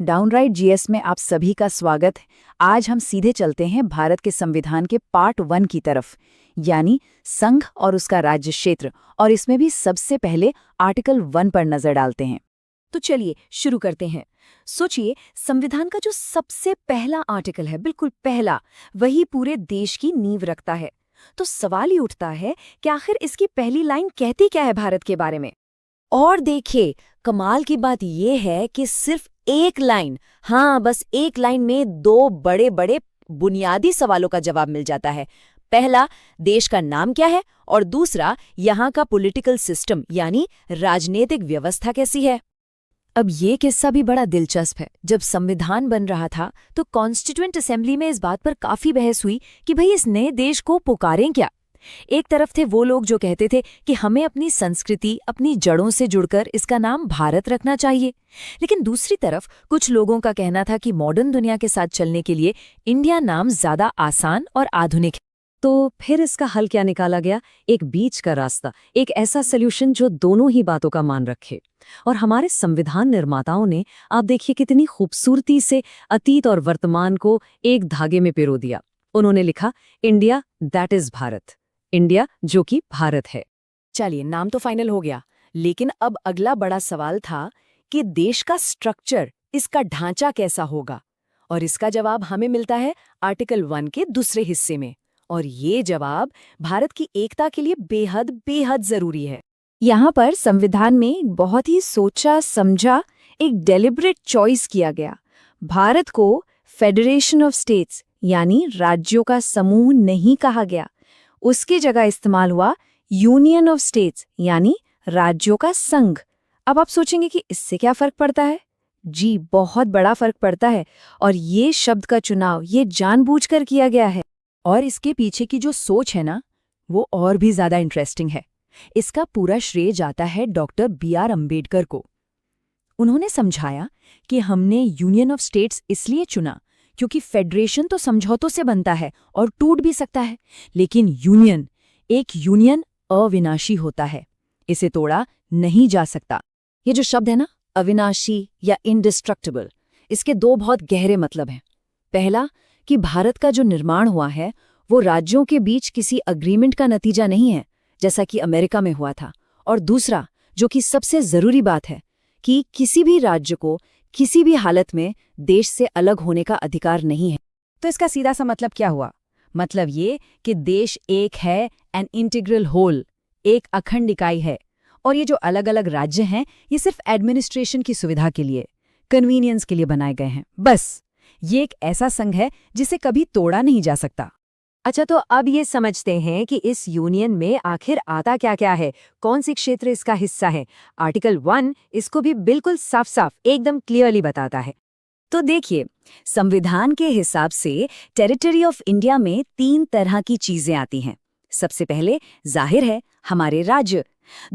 Downright GS में आप सभी का स्वागत है। आज हम सीधे चलते हैं भारत के संविधान के पार्ट 1 की तरफ, यानी संघ और उसका राज्य क्षेत्र, और इसमें भी सबसे पहले आर्टिकल 1 पर नजर डालते हैं। तो चलिए शुरू करते हैं। सोचिए, संविधान का जो सबसे पहला आर्टिकल है, बिल्कुल पहला, वही पूरे देश की नींव रखता है। तो सवाल ही उठता है कि आखिर इसकी पहली लाइन कहती क्या है भारत के बारे में। और देखिए, कमाल की बात यह है कि सिर्फ एक लाइन, हाँ बस एक लाइन में दो बड़े बड़े बुनियादी सवालों का जवाब मिल जाता है। पहला, देश का नाम क्या है, और दूसरा, यहाँ का पॉलिटिकल सिस्टम यानी राजनीतिक व्यवस्था कैसी है। अब ये किस्सा भी बड़ा दिलचस्प है। जब संविधान बन रहा था तो कॉन्स्टिट्यूएंट असेंबली में इस बात पर काफी बहस हुई कि भाई इस नए देश को पुकारें क्या। एक तरफ थे वो लोग जो कहते थे कि हमें अपनी संस्कृति, अपनी जड़ों से जुड़कर इसका नाम भारत रखना चाहिए, लेकिन दूसरी तरफ कुछ लोगों का कहना था कि मॉडर्न दुनिया के साथ चलने के लिए इंडिया नाम ज्यादा आसान और आधुनिक है। तो फिर इसका हल क्या निकाला गया? एक बीच का रास्ता, एक ऐसा सॉल्यूशन जो दोनों ही बातों का मान रखे। और हमारे संविधान निर्माताओं ने, आप देखिए, कितनी खूबसूरती से अतीत और वर्तमान को एक धागे में पिरो दिया। उन्होंने लिखा, India that is Bharat, India जो कि भारत है। चलिए, नाम तो फाइनल हो गया, लेकिन अब अगला बड़ा सवाल था कि देश का स्ट्रक्चर, इसका ढांचा कैसा होगा। और इसका जवाब हमें मिलता है आर्टिकल 1 के दूसरे हिस्से में। और ये जवाब भारत की एकता के लिए बेहद बेहद जरूरी है। यहाँ पर संविधान में एक बहुत ही सोचा समझा, एक डेलिब्रेट चॉइस किया गया। भारत को फेडरेशन ऑफ स्टेट्स यानी राज्यों का समूह नहीं कहा गया, उसकी जगह इस्तेमाल हुआ यूनियन ऑफ स्टेट्स यानी राज्यों का संघ। अब आप सोचेंगे कि इससे क्या फर्क पड़ता है? जी, बहुत बड़ा फर्क पड़ता है। और ये शब्द का चुनाव ये जानबूझकर किया गया है। और इसके पीछे की जो सोच है ना, वो और भी ज्यादा इंटरेस्टिंग है। इसका पूरा श्रेय जाता है डॉक्टर B.R. अम्बेडकर को। उन्होंने समझाया कि हमने यूनियन ऑफ स्टेट्स इसलिए चुना क्योंकि फेडरेशन तो समझौतों से बनता है और टूट भी सकता है, लेकिन एक यूनियन अविनाशी होता है, इसे तोड़ा नहीं जा सकता। ये जो शब्द है ना, अविनाशी या इंडिस्ट्रक्टिबल, इसके दो बहुत गहरे मतलब हैं। पहला, कि भारत का जो निर्माण हुआ है वो राज्यों के बीच किसी अग्रीमेंट का नतीजा नहीं है, जैसा कि अमेरिका में हुआ था। और दूसरा, जो कि सबसे जरूरी बात है, कि किसी भी राज्य को किसी भी हालत में देश से अलग होने का अधिकार नहीं है। तो इसका सीधा सा मतलब क्या हुआ? मतलब ये कि देश एक है, एन इंटीग्रल होल, एक अखंड इकाई है। और ये जो अलग अलग राज्य हैं, ये सिर्फ एडमिनिस्ट्रेशन की सुविधा के लिए, कन्वीनियंस के लिए बनाए गए हैं, बस। ये एक ऐसा संघ है जिसे कभी तोड़ा नहीं जा सकता। अच्छा, तो अब ये समझते हैं कि इस यूनियन में आखिर आता क्या क्या है, कौन सी क्षेत्र इसका हिस्सा है। आर्टिकल 1 इसको भी बिल्कुल साफ साफ एकदम क्लियरली बताता है। तो देखिए, संविधान के हिसाब से टेरिटरी ऑफ इंडिया में 3 तरह की चीजें आती हैं। सबसे पहले जाहिर है हमारे राज्य,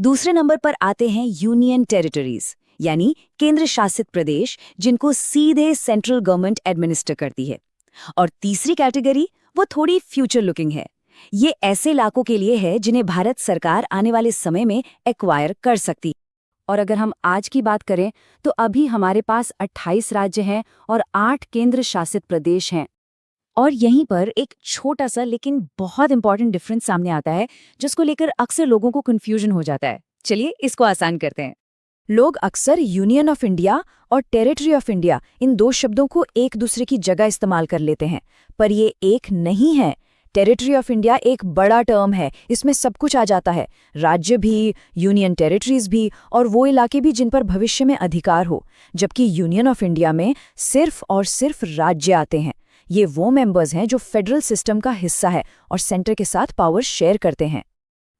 दूसरे नंबर पर आते हैं यूनियन टेरिटरीज यानी केंद्र शासित प्रदेश, जिनको सीधे सेंट्रल गवर्नमेंट एडमिनिस्टर करती है। और तीसरी कैटेगरी वो थोड़ी फ्यूचर लुकिंग है। ये ऐसे इलाकों के लिए है जिन्हें भारत सरकार आने वाले समय में एक्वायर कर सकती है। और अगर हम आज की बात करें तो अभी हमारे पास 28 राज्य हैं और 8 केंद्र शासित प्रदेश हैं। और यहीं पर एक छोटा सा लेकिन बहुत इंपॉर्टेंट डिफरेंस सामने आता है, जिसको लेकर अक्सर लोगों को कंफ्यूजन हो जाता है। चलिए इसको आसान करते हैं। लोग अक्सर यूनियन ऑफ इंडिया और टेरिटरी ऑफ इंडिया, इन दो शब्दों को एक दूसरे की जगह इस्तेमाल कर लेते हैं, पर ये एक नहीं है। टेरिटरी ऑफ इंडिया एक बड़ा टर्म है, इसमें सब कुछ आ जाता है, राज्य भी, यूनियन टेरिटरीज भी, और वो इलाके भी जिन पर भविष्य में अधिकार हो। जबकि यूनियन ऑफ इंडिया में सिर्फ और सिर्फ राज्य आते हैं। ये वो मेंबर्स हैं जो फेडरल सिस्टम का हिस्सा है और सेंटर के साथ पावर शेयर करते हैं।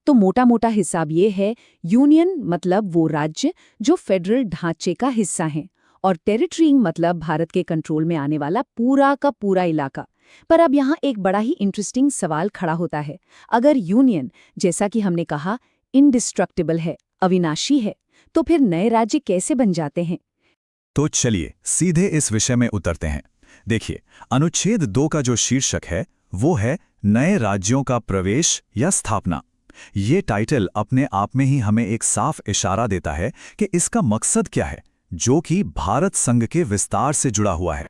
तो मोटा मोटा हिसाब ये है, यूनियन मतलब वो राज्य जो फेडरल ढांचे का हिस्सा हैं, और टेरिटरी मतलब भारत के कंट्रोल में आने वाला पूरा का पूरा इलाका। पर अब यहाँ एक बड़ा ही इंटरेस्टिंग सवाल खड़ा होता है। अगर यूनियन, जैसा कि हमने कहा, इंडिस्ट्रक्टिबल है, अविनाशी है, तो फिर नए राज्य कैसे बन जाते हैं? तो चलिए सीधे इस विषय में उतरते हैं। देखिए, अनुच्छेद 2 का जो शीर्षक है वो है नए राज्यों का प्रवेश या स्थापना। ये टाइटल अपने आप में ही हमें एक साफ इशारा देता है कि इसका मकसद क्या है। जो कि भारत संघ के विस्तार से जुड़ा हुआ है।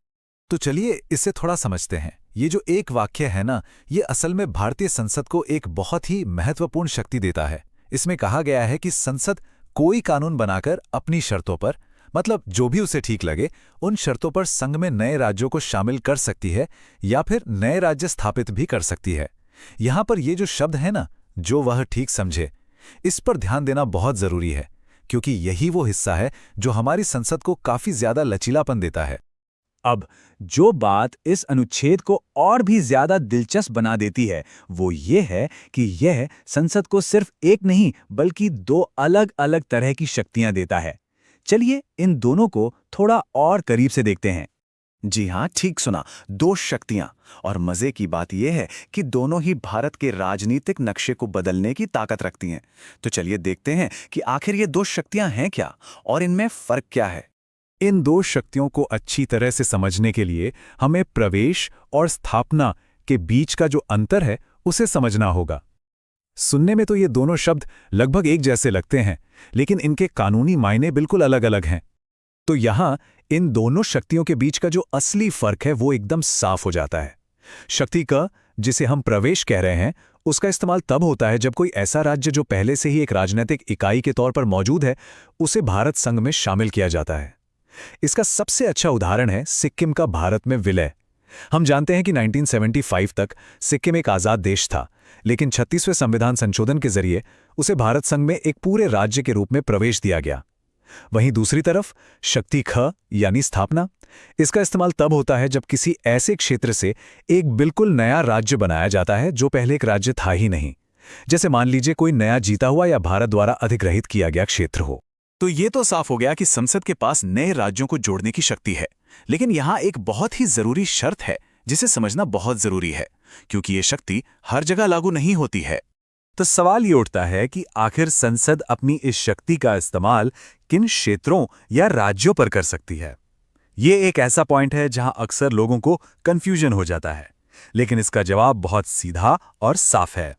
तो चलिए इसे थोड़ा समझते हैं। ये जो एक वाक्य है ना, ये असल में भारतीय संसद को एक बहुत ही महत्वपूर्ण शक्ति देता है। इसमें कहा गया है कि संसद कोई कानून बनाकर अपनी शर्तों पर, मतलब जो भी उसे ठीक लगे, उन शर्तों पर संघ में नए राज्यों को शामिल कर सकती है या फिर नए राज्य स्थापित भी कर सकती है। यहां पर ये जो शब्द है ना, जो वह ठीक समझे, इस पर ध्यान देना बहुत जरूरी है, क्योंकि यही वो हिस्सा है जो हमारी संसद को काफी ज्यादा लचीलापन देता है। अब जो बात इस अनुच्छेद को और भी ज्यादा दिलचस्प बना देती है वो ये है कि यह संसद को सिर्फ एक नहीं बल्कि दो अलग अलग तरह की शक्तियां देता है। चलिए इन दोनों को थोड़ा और करीब से देखते हैं। जी हाँ, ठीक सुना, दो शक्तियां। और मजे की बात यह है कि दोनों ही भारत के राजनीतिक नक्शे को बदलने की ताकत रखती हैं। तो चलिए देखते हैं कि आखिर ये दो शक्तियां हैं क्या और इनमें फर्क क्या है। इन दो शक्तियों को अच्छी तरह से समझने के लिए हमें प्रवेश और स्थापना के बीच का जो अंतर है उसे समझना होगा। सुनने में तो ये दोनों शब्द लगभग एक जैसे लगते हैं, लेकिन इनके कानूनी मायने बिल्कुल अलग-अलग हैं। तो यहाँ इन दोनों शक्तियों के बीच का जो असली फर्क है वो एकदम साफ हो जाता है। शक्ति का, जिसे हम प्रवेश कह रहे हैं, उसका इस्तेमाल तब होता है जब कोई ऐसा राज्य जो पहले से ही एक राजनीतिक इकाई के तौर पर मौजूद है, उसे भारत संघ में शामिल किया जाता है। इसका सबसे अच्छा उदाहरण है सिक्किम का भारत में विलय। हम जानते हैं कि 1975 तक सिक्किम एक आज़ाद देश था, लेकिन 36वें संविधान संशोधन के जरिए उसे भारत संघ में एक पूरे राज्य के रूप में प्रवेश दिया गया। वहीं दूसरी तरफ शक्ति ख यानी स्थापना, इसका इस्तेमाल तब होता है जब किसी ऐसे क्षेत्र से एक बिल्कुल नया राज्य बनाया जाता है जो पहले एक राज्य था ही नहीं। जैसे मान लीजिए कोई नया जीता हुआ या भारत द्वारा अधिग्रहित किया गया क्षेत्र हो। तो ये तो साफ हो गया कि संसद के पास नए राज्यों को जोड़ने की शक्ति है, लेकिन यहाँ एक बहुत ही जरूरी शर्त है जिसे समझना बहुत जरूरी है, क्योंकि ये शक्ति हर जगह लागू नहीं होती है। तो सवाल ये उठता है कि आखिर संसद अपनी इस शक्ति का इस्तेमाल किन क्षेत्रों या राज्यों पर कर सकती है। ये एक ऐसा पॉइंट है जहां अक्सर लोगों को कंफ्यूजन हो जाता है, लेकिन इसका जवाब बहुत सीधा और साफ है।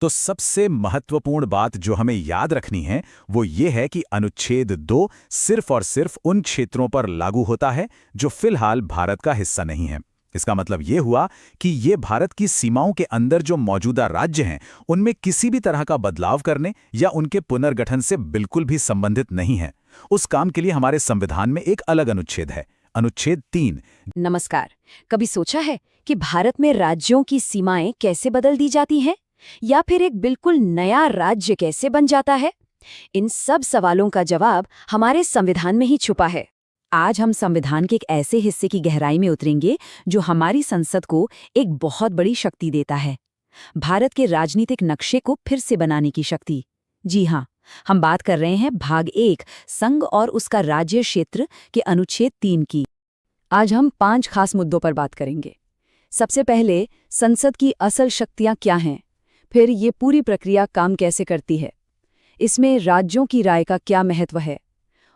तो सबसे महत्वपूर्ण बात जो हमें याद रखनी है वो ये है कि अनुच्छेद 2 सिर्फ और सिर्फ उन क्षेत्रों पर लागू होता है जो फिलहाल भारत का हिस्सा नहीं है। इसका मतलब ये हुआ कि ये भारत की सीमाओं के अंदर जो मौजूदा राज्य हैं उनमें किसी भी तरह का बदलाव करने या उनके पुनर्गठन से बिल्कुल भी संबंधित नहीं है। उस काम के लिए हमारे संविधान में एक अलग अनुच्छेद है, अनुच्छेद 3। नमस्कार। कभी सोचा है कि भारत में राज्यों की सीमाएं कैसे बदल दी जाती हैं, या फिर एक बिल्कुल नया राज्य कैसे बन जाता है? इन सब सवालों का जवाब हमारे संविधान में ही छुपा है। आज हम संविधान के एक ऐसे हिस्से की गहराई में उतरेंगे जो हमारी संसद को एक बहुत बड़ी शक्ति देता है, भारत के राजनीतिक नक्शे को फिर से बनाने की शक्ति। जी हाँ, हम बात कर रहे हैं भाग 1 संघ और उसका राज्य क्षेत्र के अनुच्छेद 3 की। आज हम 5 खास मुद्दों पर बात करेंगे। सबसे पहले संसद की असल शक्तियां क्या हैं, फिर ये पूरी प्रक्रिया काम कैसे करती है, इसमें राज्यों की राय का क्या महत्व है,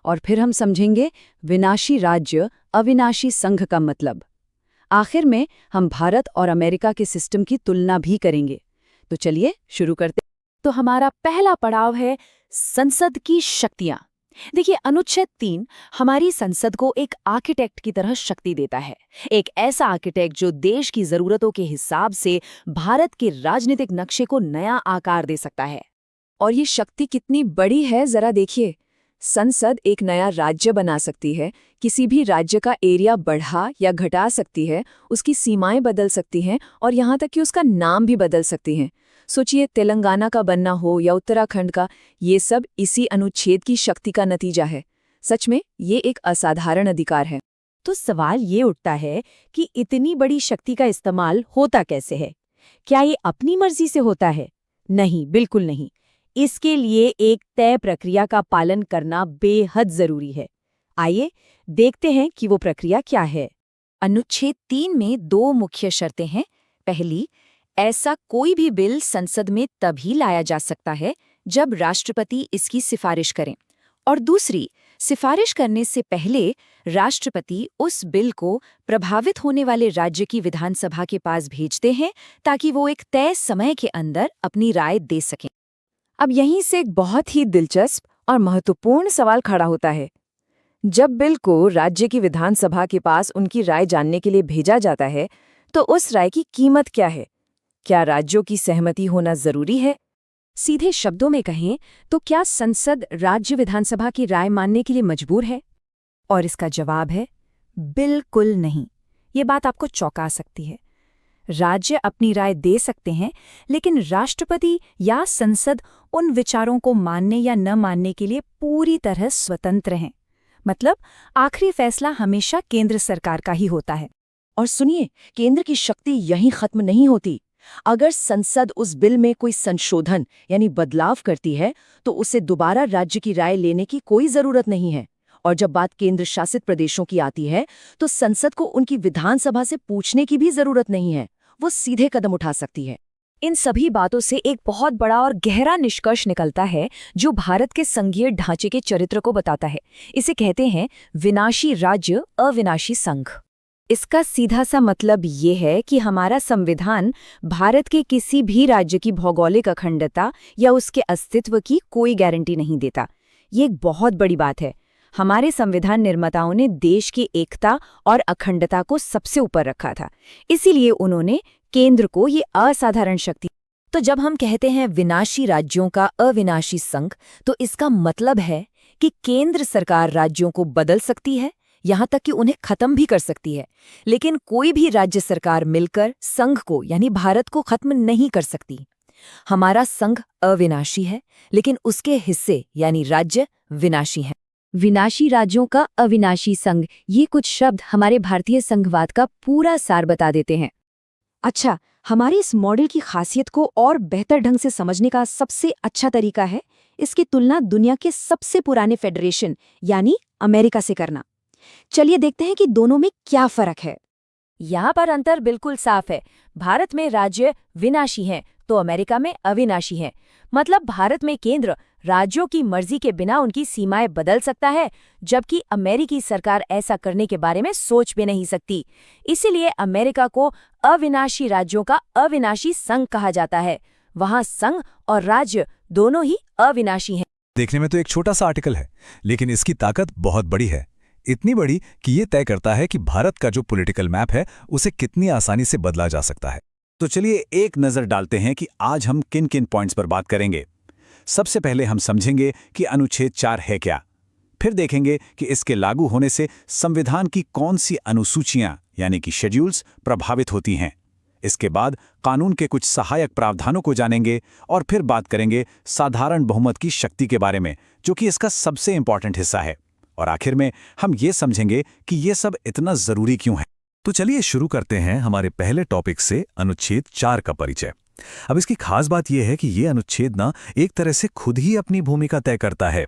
और फिर हम समझेंगे विनाशी राज्य अविनाशी संघ का मतलब। आखिर में हम भारत और अमेरिका के सिस्टम की तुलना भी करेंगे। तो चलिए शुरू करते। तो हमारा पहला पड़ाव है संसद की शक्तियां। देखिए, अनुच्छेद 3 हमारी संसद को एक आर्किटेक्ट की तरह शक्ति देता है, एक ऐसा आर्किटेक्ट जो देश की जरूरतों के हिसाब से भारत के राजनीतिक नक्शे को नया आकार दे सकता है। और ये शक्ति कितनी बड़ी है जरा देखिए। संसद एक नया राज्य बना सकती है, किसी भी राज्य का एरिया बढ़ा या घटा सकती है, उसकी सीमाएं बदल सकती हैं और यहाँ तक कि उसका नाम भी बदल सकती हैं। सोचिए, तेलंगाना का बनना हो या उत्तराखंड का, ये सब इसी अनुच्छेद की शक्ति का नतीजा है। सच में ये एक असाधारण अधिकार है। तो सवाल ये उठता है कि इतनी बड़ी शक्ति का इस्तेमाल होता कैसे है? क्या ये अपनी मर्जी से होता है? नहीं, बिल्कुल नहीं। इसके लिए एक तय प्रक्रिया का पालन करना बेहद जरूरी है। आइए देखते हैं कि वो प्रक्रिया क्या है। अनुच्छेद 3 में 2 मुख्य शर्तें हैं। पहली, ऐसा कोई भी बिल संसद में तभी लाया जा सकता है जब राष्ट्रपति इसकी सिफारिश करें, और दूसरी, सिफारिश करने से पहले राष्ट्रपति उस बिल को प्रभावित होने वाले राज्य की विधानसभा के पास भेजते हैं ताकि वो एक तय समय के अंदर अपनी राय दे सकें। अब यहीं से एक बहुत ही दिलचस्प और महत्वपूर्ण सवाल खड़ा होता है। जब बिल को राज्य की विधानसभा के पास उनकी राय जानने के लिए भेजा जाता है, तो उस राय की कीमत क्या है? क्या राज्यों की सहमति होना जरूरी है? सीधे शब्दों में कहें तो क्या संसद राज्य विधानसभा की राय मानने के लिए मजबूर है? और इसका जवाब है बिल्कुल नहीं। ये बात आपको चौंका सकती है। राज्य अपनी राय दे सकते हैं, लेकिन राष्ट्रपति या संसद उन विचारों को मानने या न मानने के लिए पूरी तरह स्वतंत्र हैं। मतलब आखिरी फैसला हमेशा केंद्र सरकार का ही होता है। और सुनिए, केंद्र की शक्ति यहीं खत्म नहीं होती। अगर संसद उस बिल में कोई संशोधन यानी बदलाव करती है, तो उसे दोबारा राज्य की राय लेने की कोई जरूरत नहीं है। और जब बात केंद्र शासित प्रदेशों की आती है, तो संसद को उनकी विधानसभा से पूछने की भी जरूरत नहीं है। वो सीधे कदम उठा सकती है। इन सभी बातों से एक बहुत बड़ा और गहरा निष्कर्ष निकलता है, जो भारत के संघीय ढांचे के चरित्र को बताता है। इसे कहते हैं विनाशी राज्य, अविनाशी संघ। इसका सीधा सा मतलब ये है कि हमारा संविधान भारत के किसी भी राज्य की भौगोलिक अखंडता या उसके अस्तित्व की कोई गारंटी नहीं देता। ये एक बहुत बड़ी बात है। हमारे संविधान निर्माताओं ने देश की एकता और अखंडता को सबसे ऊपर रखा था, इसीलिए उन्होंने केंद्र को ये असाधारण शक्ति। तो जब हम कहते हैं विनाशी राज्यों का अविनाशी संघ, तो इसका मतलब है कि केंद्र सरकार राज्यों को बदल सकती है, यहाँ तक कि उन्हें खत्म भी कर सकती है, लेकिन कोई भी राज्य सरकार मिलकर संघ को यानी भारत को खत्म नहीं कर सकती। हमारा संघ अविनाशी है, लेकिन उसके हिस्से यानी राज्य विनाशी हैं। विनाशी राज्यों का अविनाशी संघ, ये कुछ शब्द हमारे भारतीय संघवाद का पूरा सार बता देते हैं। अच्छा, हमारे इस मॉडल की खासियत को और बेहतर ढंग से समझने का सबसे अच्छा तरीका है इसकी तुलना दुनिया के सबसे पुराने फेडरेशन यानी अमेरिका से करना। चलिए देखते हैं कि दोनों में क्या फर्क है। यहाँ पर अंतर बिल्कुल साफ है। भारत में राज्य विनाशी हैं, तो अमेरिका में अविनाशी हैं। मतलब भारत में केंद्र राज्यों की मर्जी के बिना उनकी सीमाएं बदल सकता है, जबकि अमेरिकी सरकार ऐसा करने के बारे में सोच भी नहीं सकती। इसीलिए अमेरिका को अविनाशी राज्यों का अविनाशी संघ कहा जाता है। वहाँ संघ और राज्य दोनों ही अविनाशी हैं। देखने में तो एक छोटा सा आर्टिकल है, लेकिन इसकी ताकत बहुत बड़ी है। इतनी बड़ी कि ये तय करता है कि भारत का जो पॉलिटिकल मैप है उसे कितनी आसानी से बदला जा सकता है। तो चलिए एक नज़र डालते हैं कि आज हम किन किन पॉइंट्स पर बात करेंगे। सबसे पहले हम समझेंगे कि अनुच्छेद 4 है क्या। फिर देखेंगे कि इसके लागू होने से संविधान की कौन सी अनुसूचियां यानी कि शेड्यूल्स प्रभावित होती हैं। इसके बाद कानून के कुछ सहायक प्रावधानों को जानेंगे और फिर बात करेंगे साधारण बहुमत की शक्ति के बारे में, जो कि इसका सबसे इंपॉर्टेंट हिस्सा है। और आखिर में हम ये समझेंगे कि ये सब इतना जरूरी क्यों है। तो चलिए शुरू करते हैं हमारे पहले टॉपिक से, अनुच्छेद 4 का परिचय। अब इसकी खास बात यह है कि ये अनुच्छेद ना एक तरह से खुद ही अपनी भूमिका तय करता है।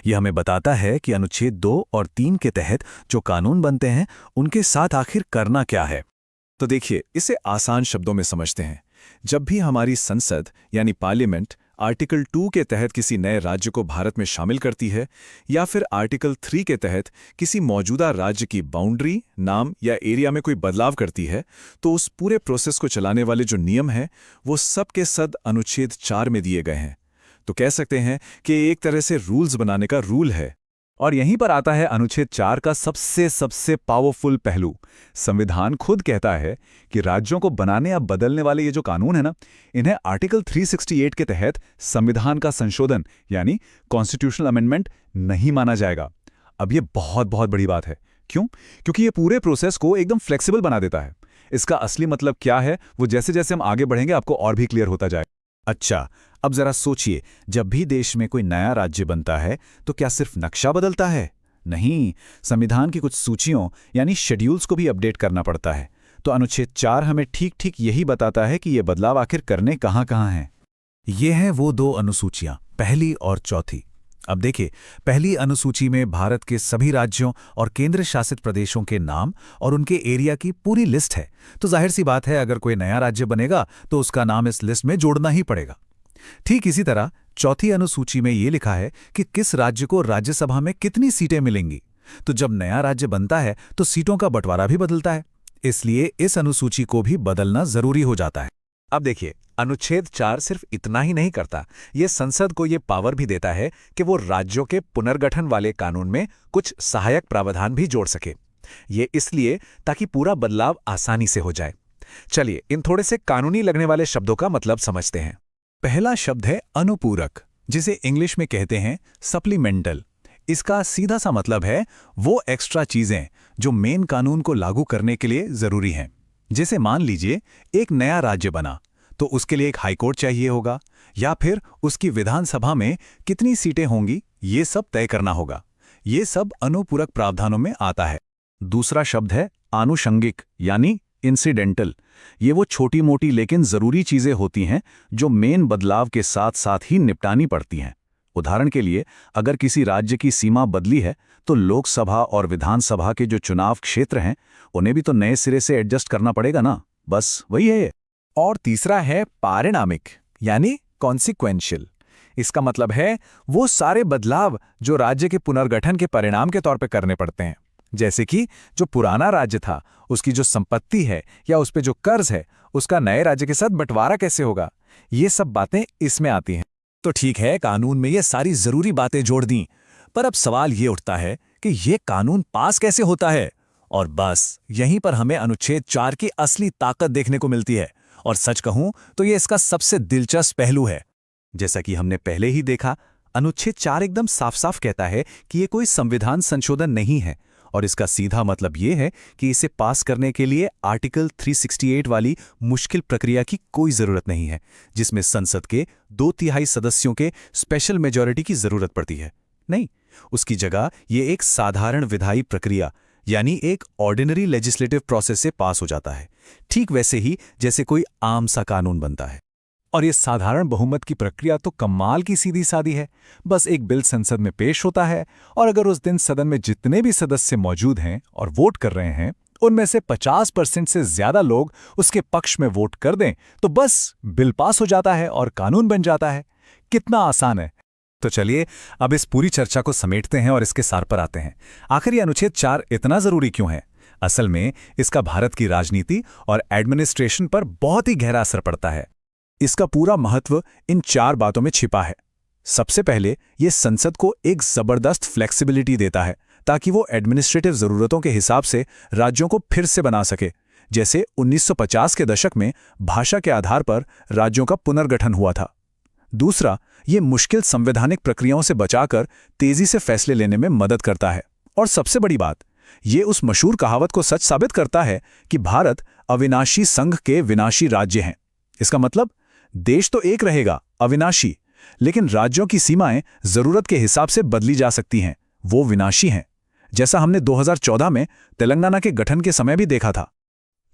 यह हमें बताता है कि अनुच्छेद 2 और 3 के तहत जो कानून बनते हैं उनके साथ आखिर करना क्या है। तो देखिए, इसे आसान शब्दों में समझते हैं। जब भी हमारी संसद यानी पार्लियामेंट आर्टिकल 2 के तहत किसी नए राज्य को भारत में शामिल करती है, या फिर आर्टिकल 3 के तहत किसी मौजूदा राज्य की बाउंड्री, नाम या एरिया में कोई बदलाव करती है, तो उस पूरे प्रोसेस को चलाने वाले जो नियम हैं वो सब के सब अनुच्छेद 4 में दिए गए हैं। तो कह सकते हैं कि एक तरह से रूल्स बनाने का रूल है। और यहीं पर आता है अनुच्छेद 4 का सबसे पावरफुल पहलू। संविधान खुद कहता है कि राज्यों को बनाने या बदलने वाले ये जो कानून है ना, इन्हें आर्टिकल 368 के तहत संविधान का संशोधन यानी कॉन्स्टिट्यूशनल अमेंडमेंट नहीं माना जाएगा। अब ये बहुत बड़ी बात है। क्यों? क्योंकि ये पूरे प्रोसेस को एकदम फ्लेक्सिबल बना देता है। इसका असली मतलब क्या है वो जैसे जैसे हम आगे बढ़ेंगे आपको और भी क्लियर होता जाए। अच्छा, अब जरा सोचिए, जब भी देश में कोई नया राज्य बनता है तो क्या सिर्फ नक्शा बदलता है? नहीं, संविधान की कुछ सूचियों यानी शेड्यूल्स को भी अपडेट करना पड़ता है। तो अनुच्छेद 4 हमें ठीक यही बताता है कि ये बदलाव आखिर करने कहाँ हैं। ये हैं वो दो अनुसूचियां, पहली और चौथी। अब देखिए, पहली अनुसूची में भारत के सभी राज्यों और केंद्र शासित प्रदेशों के नाम और उनके एरिया की पूरी लिस्ट है। तो जाहिर सी बात है, अगर कोई नया राज्य बनेगा तो उसका नाम इस लिस्ट में जोड़ना ही पड़ेगा। ठीक इसी तरह चौथी अनुसूची में ये लिखा है कि किस राज्य को राज्यसभा में कितनी सीटें मिलेंगी। तो जब नया राज्य बनता है तो सीटों का बंटवारा भी बदलता है, इसलिए इस अनुसूची को भी बदलना जरूरी हो जाता है। अब देखिए, अनुच्छेद 4 सिर्फ इतना ही नहीं करता, ये संसद को ये पावर भी देता है कि वो राज्यों के पुनर्गठन वाले कानून में कुछ सहायक प्रावधान भी जोड़ सके। ये इसलिए ताकि पूरा बदलाव आसानी से हो जाए। चलिए इन थोड़े से कानूनी लगने वाले शब्दों का मतलब समझते हैं। पहला शब्द है अनुपूरक, जिसे इंग्लिश में कहते हैं सप्लीमेंटल। इसका सीधा सा मतलब है वो एक्स्ट्रा चीजें जो मेन कानून को लागू करने के लिए जरूरी हैं। जैसे मान लीजिए एक नया राज्य बना तो उसके लिए एक हाईकोर्ट चाहिए होगा, या फिर उसकी विधानसभा में कितनी सीटें होंगी ये सब तय करना होगा। ये सब अनुपूरक प्रावधानों में आता है। दूसरा शब्द है आनुषंगिक यानी इंसिडेंटल। ये वो छोटी मोटी लेकिन जरूरी चीजें होती हैं जो मेन बदलाव के साथ साथ ही निपटानी पड़ती हैं। उदाहरण के लिए अगर किसी राज्य की सीमा बदली है तो लोकसभा और विधानसभा के जो चुनाव क्षेत्र हैं उन्हें भी तो नए सिरे से एडजस्ट करना पड़ेगा ना, बस वही है ये। और तीसरा है पारिणामिक यानी कॉन्सिक्वेंशियल। इसका मतलब है वो सारे बदलाव जो राज्य के पुनर्गठन के परिणाम के तौर पर करने पड़ते हैं। जैसे कि जो पुराना राज्य था उसकी जो संपत्ति है या उस पे जो कर्ज है उसका नए राज्य के साथ बंटवारा कैसे होगा, ये सब बातें इसमें आती हैं। तो ठीक है, कानून में ये सारी जरूरी बातें जोड़ दी, पर अब सवाल ये उठता है कि ये कानून पास कैसे होता है। और बस यहीं पर हमें अनुच्छेद 4 की असली ताकत देखने को मिलती है। और सच कहूं तो ये इसका सबसे दिलचस्प पहलू है। जैसा कि हमने पहले ही देखा, अनुच्छेद 4 एकदम साफ साफ कहता है कि ये कोई संविधान संशोधन नहीं है, और इसका सीधा मतलब ये है कि इसे पास करने के लिए आर्टिकल 368 वाली मुश्किल प्रक्रिया की कोई जरूरत नहीं है, जिसमें संसद के 2/3 सदस्यों के स्पेशल मेजॉरिटी की जरूरत पड़ती है। नहीं, उसकी जगह ये एक साधारण विधायी प्रक्रिया यानी एक ऑर्डिनरी लेजिस्लेटिव प्रोसेस से पास हो जाता है, ठीक वैसे ही जैसे कोई आम सा कानून बनता है। और ये साधारण बहुमत की प्रक्रिया तो कमाल की सीधी सादी है। बस एक बिल संसद में पेश होता है, और अगर उस दिन सदन में जितने भी सदस्य मौजूद हैं और वोट कर रहे हैं उनमें से 50% से ज्यादा लोग उसके पक्ष में वोट कर दें तो बस बिल पास हो जाता है और कानून बन जाता है। कितना आसान है। तो चलिए अब इस पूरी चर्चा को समेटते हैं और इसके सार पर आते हैं। आखिर ये अनुच्छेद 4 इतना जरूरी क्यों है? असल में इसका भारत की राजनीति और एडमिनिस्ट्रेशन पर बहुत ही गहरा असर पड़ता है। इसका पूरा महत्व इन 4 बातों में छिपा है। सबसे पहले ये संसद को एक जबरदस्त फ्लेक्सिबिलिटी देता है ताकि वो एडमिनिस्ट्रेटिव जरूरतों के हिसाब से राज्यों को फिर से बना सके। जैसे 1950 के दशक में भाषा के आधार पर राज्यों का पुनर्गठन हुआ था। दूसरा, ये मुश्किल संवैधानिक प्रक्रियाओं से बचाकर तेजी से फैसले लेने में मदद करता है। और सबसे बड़ी बात, ये उस मशहूर कहावत को सच साबित करता है कि भारत अविनाशी संघ के विनाशी राज्य हैं। इसका मतलब देश तो एक रहेगा, अविनाशी, लेकिन राज्यों की सीमाएं जरूरत के हिसाब से बदली जा सकती हैं, वो विनाशी हैं, जैसा हमने 2014 में तेलंगाना के गठन के समय भी देखा था।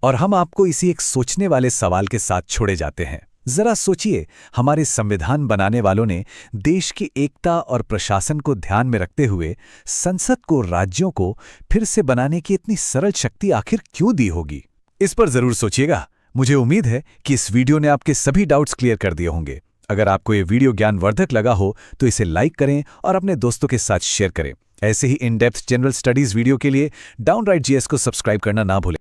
और हम आपको इसी एक सोचने वाले सवाल के साथ छोड़े जाते हैं। जरा सोचिए, हमारे संविधान बनाने वालों ने देश की एकता और प्रशासन को ध्यान में रखते हुए संसद को राज्यों को फिर से बनाने की इतनी सरल शक्ति आखिर क्यों दी होगी? इस पर जरूर सोचिएगा। मुझे उम्मीद है कि इस वीडियो ने आपके सभी डाउट्स क्लियर कर दिए होंगे। अगर आपको ये वीडियो ज्ञानवर्धक लगा हो तो इसे लाइक करें और अपने दोस्तों के साथ शेयर करें। ऐसे ही in depth general studies video के लिए डाउनराइट जीएस को सब्सक्राइब करना ना भूलें।